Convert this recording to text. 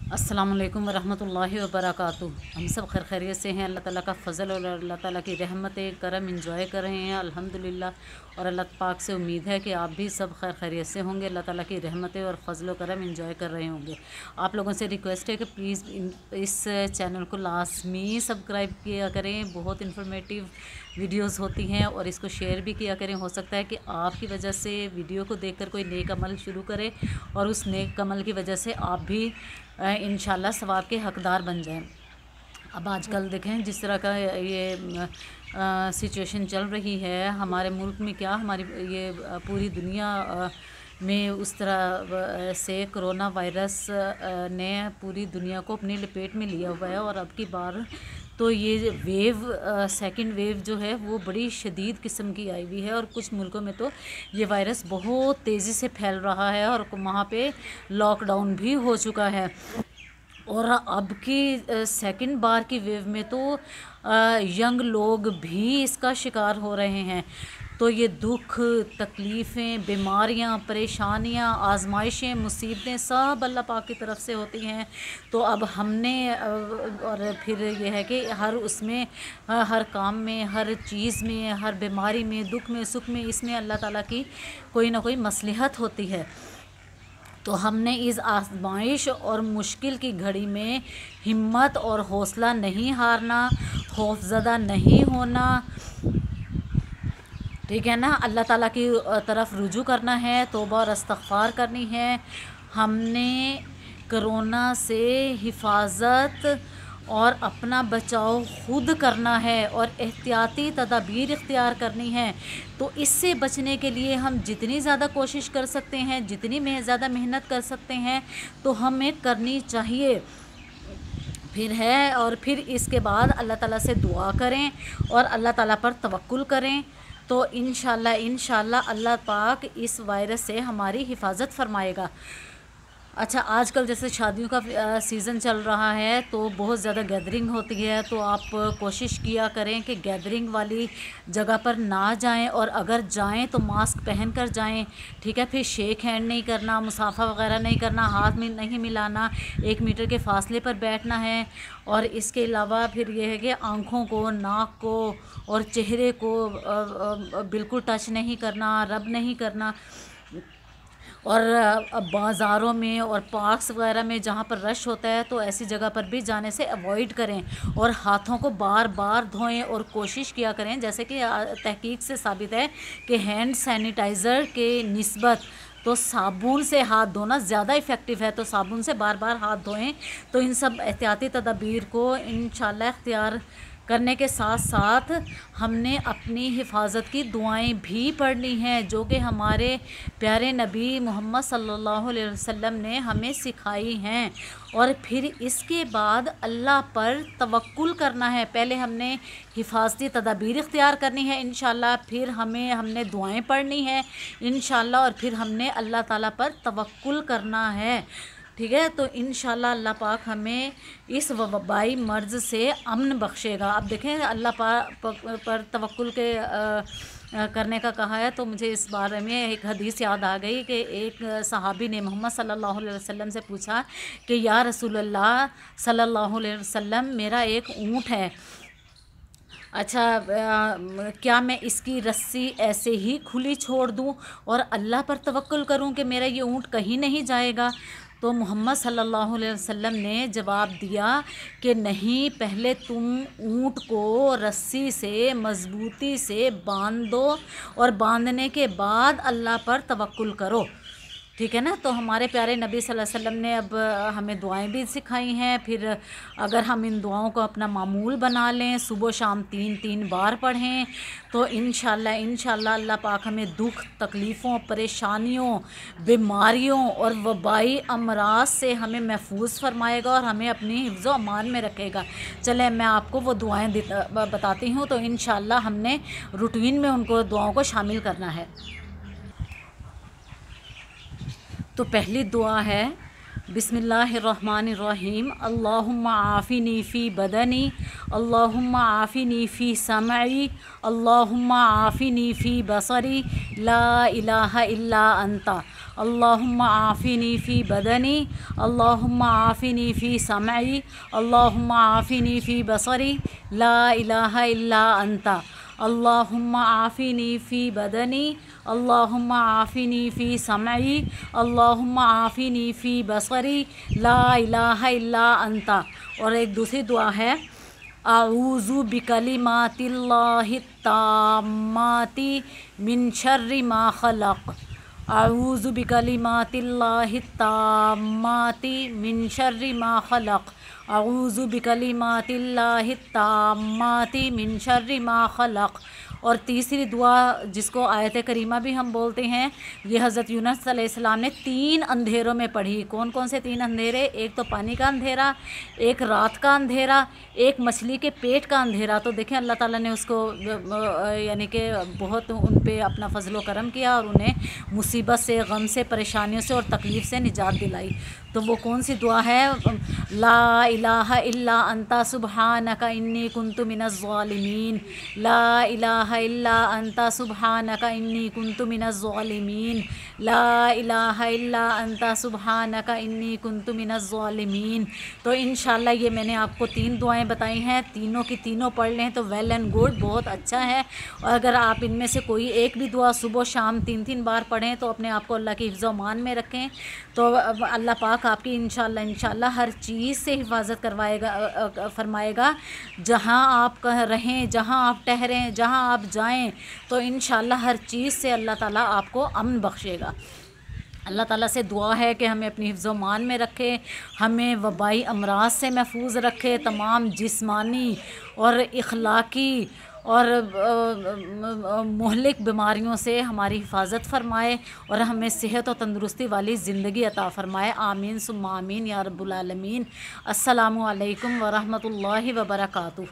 अस्सलाम वालेकुम वरहमतुल्लाहि वबरकातुहू। हम सब खैर खैरियत से हैं। अल्लाह ताला का फ़ज़ल और अल्लाह ताला की रहमत करम इंजॉय कर रहे हैं अल्हम्दुलिल्लाह। और अल्लाह पाक से उम्मीद है कि आप भी सब खैर खैरियत से होंगे, अल्लाह ताला की रहमत और फ़ज़ल और करम इंजॉय कर रहे होंगे। आप लोगों से रिक्वेस्ट है कि प्लीज़ इस चैनल को लाज़मी सब्सक्राइब किया करें। बहुत इन्फॉर्मेटिव वीडियोस होती हैं और इसको शेयर भी किया करें। हो सकता है कि आपकी वजह से वीडियो को देखकर कोई नेक अमल शुरू करे और उस नेक अमल की वजह से आप भी इंशाल्लाह सवाब के हकदार बन जाएं। अब आजकल देखें जिस तरह का ये सिचुएशन चल रही है हमारे मुल्क में, क्या हमारी ये पूरी दुनिया में उस तरह से कोरोना वायरस ने पूरी दुनिया को अपनी लपेट में लिया हुआ है। और अब की बार तो ये सेकंड वेव जो है वो बड़ी शदीद किस्म की आई हुई है और कुछ मुल्कों में तो ये वायरस बहुत तेज़ी से फैल रहा है और वहाँ पे लॉकडाउन भी हो चुका है। और अब की सेकंड बार की वेव में तो यंग लोग भी इसका शिकार हो रहे हैं। तो ये दुख, तकलीफ़ें, बीमारियां, परेशानियां, आजमाइशें, मुसीबतें सब अल्लाह पाक की तरफ से होती हैं। तो अब हमने और फिर ये है कि हर उसमें, हर काम में, हर चीज़ में, हर बीमारी में, दुख में, सुख में, इसमें अल्लाह ताला की कोई ना कोई मसलहत होती है। तो हमने इस आजमाइश और मुश्किल की घड़ी में हिम्मत और हौसला नहीं हारना, खौफज़दा नहीं होना, ठीक है ना। अल्लाह ताला की तरफ रुजू करना है, तौबा और इस्तग़फ़ार करनी है। हमने कोरोना से हिफाजत और अपना बचाव खुद करना है और एहतियाती तदाबीर इख्तियार करनी है। तो इससे बचने के लिए हम जितनी ज़्यादा कोशिश कर सकते हैं, जितनी ज़्यादा मेहनत कर सकते हैं तो हमें करनी चाहिए। फिर है और फिर इसके बाद अल्लाह ताला से दुआ करें और अल्लाह ताला पर तवक्कुल करें। तो इंशाल्लाह अल्लाह पाक इस वायरस से हमारी हिफाजत फरमाएगा। अच्छा, आजकल जैसे शादियों का सीज़न चल रहा है तो बहुत ज़्यादा गैदरिंग होती है। तो आप कोशिश किया करें कि गैदरिंग वाली जगह पर ना जाएं और अगर जाएं तो मास्क पहन कर जाएं, ठीक है। फिर शेक हैंड नहीं करना, मुसाफा वगैरह नहीं करना, हाथ में नहीं मिलाना, 1 मीटर के फासले पर बैठना है। और इसके अलावा फिर ये है कि आँखों को, नाक को और चेहरे को बिल्कुल टच नहीं करना, रब नहीं करना। और बाज़ारों में और पार्क्स वगैरह में जहाँ पर रश होता है तो ऐसी जगह पर भी जाने से अवॉइड करें और हाथों को बार बार धोएं। और कोशिश किया करें, जैसे कि तहकीक से साबित है कि हैंड सैनिटाइज़र के निस्बत तो साबुन से हाथ धोना ज़्यादा इफ़ेक्टिव है। तो साबुन से बार बार हाथ धोएं। तो इन सब एहतियाती तदाबीर को इंशाल्लाह इख्तियार करने के साथ साथ हमने अपनी हिफाजत की दुआएं भी पढ़नी हैं जो कि हमारे प्यारे नबी मोहम्मद सल्लल्लाहु अलैहि वसल्लम ने हमें सिखाई हैं। और फिर इसके बाद अल्लाह पर तवक्कुल करना है। पहले हमने हिफाजती तदाबीर इख्तियार करनी है इंशाल्लाह, फिर हमने दुआएं पढ़नी है इंशाल्लाह, और फिर हमने अल्लाह ताला पर तवक्कुल करना है, ठीक है। तो इंशाल्लाह अल्लाह पाक हमें इस वबाई मर्ज़ से अमन बख्शेगा। अब देखें अल्लाह पर तवक्कुल के करने का कहा है तो मुझे इस बारे में एक हदीस याद आ गई कि एक सहाबी ने मोहम्मद सल्लल्लाहु अलैहि वसल्लम से पूछा कि या रसूलल्लाह सल्लल्लाहु अलैहि वसल्लम, मेरा एक ऊँट है, अच्छा क्या मैं इसकी रस्सी ऐसे ही खुली छोड़ दूं और अल्लाह पर तवक्कुल करूं कि मेरा ये ऊँट कहीं नहीं जाएगा? तो मोहम्मद सल्लल्लाहु अलैहि वसल्लम ने जवाब दिया कि नहीं, पहले तुम ऊँट को रस्सी से मज़बूती से बांध दो और बांधने के बाद अल्लाह पर तवक्कुल करो, ठीक है ना। तो हमारे प्यारे नबी सल्लल्लाहु अलैहि वसल्लम ने अब हमें दुआएं भी सिखाई हैं। फिर अगर हम इन दुआओं को अपना मामूल बना लें, सुबह शाम 3-3 बार पढ़ें तो इंशाल्लाह अल्लाह पाक हमें दुख, तकलीफ़ों, परेशानियों, बीमारियों और वबाई अमराज से हमें महफूज फरमाएगा और हमें अपनी हिफ्ज़ व अमान में रखेगा। चलें मैं आपको वो दुआएँ बताती हूँ। तो इंशाल्लाह हमने रूटीन में उनको दुआओं को शामिल करना है। तो पहली दुआ है, بسم اللہ الرحمن الرحیم اللہم عافنی فی بدنی اللہم عافنی فی سمعی اللہم عافنی فی بصری لا الہ الا انت اللہم عافنی فی بدنی اللہم عافنی فی سمعی اللہم عافنی فی بصری لا الہ الا انت اللہم عافنی فی بدنی اللہم عافنی فی سمعی اللہم عافنی فی بصری لا الہ الا انت۔ اور ایک دوسری دعا ہے اعوذ بکلمات اللہ التامات من شر ما خلق، اعوذ بکلمات اللہ التامات من شر ما خلق، اعوذ بکلمات اللہ التامات من شر ما خلق۔ اور تیسری دعا جس کو آیت کریمہ بھی ہم بولتے ہیں، یہ حضرت یونس علیہ السلام نے 3 اندھیروں میں پڑھی۔ کون کون سے 3 اندھیرے؟ ایک تو پانی کا اندھیرا، ایک رات کا اندھیرا، ایک مچھلی کے پیٹ کا اندھیرا۔ تو دیکھیں اللہ تعالیٰ نے اس کو یعنی کہ بہت ان پہ اپنا فضل و کرم کیا اور انہیں مصیبت سے، غم سے، پریشانیوں سے اور تکلیف سے نجات دلائی۔ تو وہ کون سی دعا ہے؟ لا الہ الا انت سبحانک انی کنت من الظالمین، لا الہ الا انت سبحانک انی کنت من الظالمین، لا الہ الا انت سبحانک انی کنت من الظالمین۔ تو انشاءاللہ یہ میں نے آپ کو 3 دعائیں بتائی ہیں، تینوں کی تینوں پڑھ لیں تو ویل اینڈ گڈ، بہت اچھا ہے۔ اور اگر آپ ان میں سے کوئی ایک بھی دعا صبح و شام 3 بار پڑھیں تو اپنے آپ کو اللہ کی حفظ و امان میں رکھیں، تو اللہ پاک آپ کی انشاءاللہ ہر چیز سے حفاظت کروائے گا، فرمائے گا۔ جہاں آپ رہیں، جہاں آپ ٹھہریں، جہاں آپ جائیں، تو انشاءاللہ ہر چیز سے اللہ تعالیٰ آپ کو امن بخشے گا۔ اللہ تعالیٰ سے دعا ہے کہ ہمیں اپنی حفظ و امان میں رکھے، ہمیں وبائی امراض سے محفوظ رکھے، تمام جسمانی اور اخلاقی اور مہلک بیماریوں سے ہماری حفاظت فرمائے اور ہمیں صحت و تندرستی والی زندگی عطا فرمائے۔ آمین ثم آمین یا رب العالمین۔ السلام علیکم ورحمۃ اللہ وبرکاتہ۔